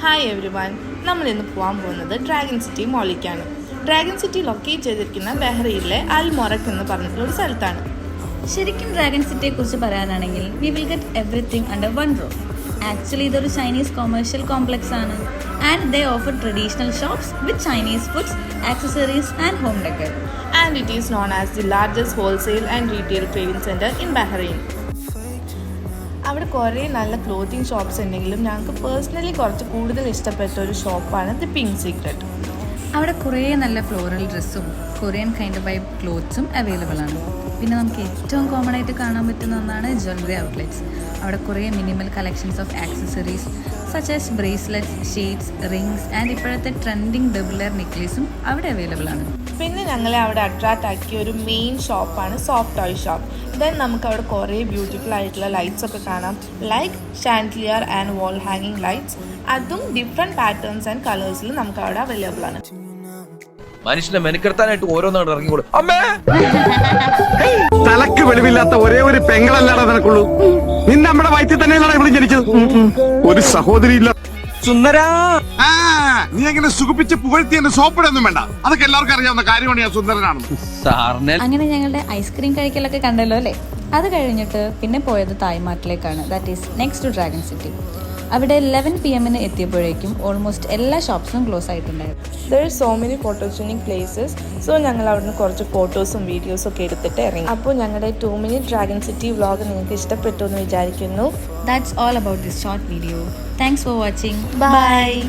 Hi everyone, നമ്മളിന്ന് പോകാൻ പോകുന്നത് ഡ്രാഗൺ സിറ്റി മോളിലേക്കാണ്. ഡ്രാഗൺ സിറ്റി ലൊക്കേറ്റ് ചെയ്തിരിക്കുന്ന ബഹ്റൈനിലെ അൽ മൊറക് എന്ന് പറഞ്ഞിട്ടുള്ള ഒരു സ്ഥലത്താണ്. ശരിക്കും ഡ്രാഗൺ സിറ്റിയെ കുറിച്ച് പറയാനാണെങ്കിൽ we will get everything under one roof. Actually ഇതൊരു ചൈനീസ് കൊമേഴ്ഷ്യൽ കോംപ്ലക്സ് ആണ്. And they offer traditional shops with Chinese foods, accessories and home decker. And it is known as the largest wholesale and retail trading centre in Bahrain. അവിടെ കുറേ നല്ല clothing shops ഉണ്ടെങ്കിലും ഞങ്ങൾക്ക് personally കുറച്ച് കൂടുതൽ ഇഷ്ടപ്പെട്ട ഒരു ഷോപ്പാണ് ദി പിങ്ക് സീക്രട്ട്. അവിടെ കുറേ നല്ല ഫ്ലോറൽ ഡ്രസ്സും കൊറിയൻ കൈൻഡ് ഓഫ് വൈബ് ക്ലോത്ത്സും അവൈലബിൾ ആണ്. പിന്നെ നമുക്ക് ഏറ്റവും കോമൺ ആയിട്ട് കാണാൻ പറ്റുന്ന ഒന്നാണ് ജ്വല്ലറി ഔട്ട്ലെറ്റ്സ്. അവിടെ കുറേ minimal collections of accessories such as bracelets, shades, rings and ഇപ്പോഴത്തെ ട്രെൻഡിങ് ഡബിളർ നെക്ലേസും അവിടെ അവൈലബിൾ ആണ്. പിന്നെ ഞങ്ങളെ അവിടെ അട്രാക്റ്റ് ആക്കിയ ഒരു മെയിൻ ഷോപ്പാണ് സോഫ്റ്റ് ടോയ് ഷോപ്പ്. ദെൻ നമുക്ക് അവിടെ കുറേ ബ്യൂട്ടിഫുൾ ആയിട്ടുള്ള ലൈറ്റ്സ് ഒക്കെ കാണാം, ലൈക്ക് ഷാൻഡ്ലിയർ ആൻഡ് വാൾ ഹാങ്ങിങ് ലൈറ്റ്സ്. അതും ഡിഫറെൻറ്റ് പാറ്റേൺസ് ആൻഡ് കളേഴ്സിൽ നമുക്ക് അവിടെ അവൈലബിൾ ആണ്. മനുഷ്യനെ മെനക്കെടുത്താനായിട്ട് ഓരോന്നാണ് ഇറങ്ങിക്കോളും. അമ്മേ, തലക്ക് വെളിവില്ലാത്ത ഒരേ ഒരു പെങ്ങളല്ലാതെ നിനക്കുള്ളൂ. നിന്നെ നമ്മുടെ വയറ്റിൽ തന്നെയാണ് ഇവിടെ ജനിച്ചത്. ഒരു സഹോദരി ഇല്ല. സുന്ദരാ, നീ എങ്ങനെ സുഖിപ്പിച്ച് പുകഴ്ത്തി എന്നെ സോപ്പിടൊന്നും വേണ്ട. അതൊക്കെ എല്ലാവർക്കും അറിയാവുന്ന കാര്യമാണ്. ഞാൻ സുന്ദരനാണ്. സാറിനെ അങ്ങനെ ഞങ്ങളുടെ ഐസ്ക്രീം കഴിക്കലൊക്കെ കണ്ടല്ലോ അല്ലേ. അത് കഴിഞ്ഞിട്ട് പിന്നെ പോയത് തായ്മാട്ടിലേക്കാണ്. That is next to dragon city. അവിടെ 11 PM എത്തിയപ്പോഴേക്കും ഓൾമോസ്റ്റ് എല്ലാ ഷോപ്സും ക്ലോസ് ആയിട്ടുണ്ടായിരുന്നു. There so many photogenic places. So ഞങ്ങൾ അവിടുന്ന് കുറച്ച് ഫോട്ടോസും വീഡിയോസും ഒക്കെ എടുത്തിട്ട് ഇറങ്ങി. അപ്പോൾ ഞങ്ങളുടെ 2 minute ഡ്രാഗൺ സിറ്റി വ്ളോഗ് നിങ്ങൾക്ക് ഇഷ്ടപ്പെട്ടു എന്ന് വിചാരിക്കുന്നു. That's all about this short video. Thanks for watching. Bye.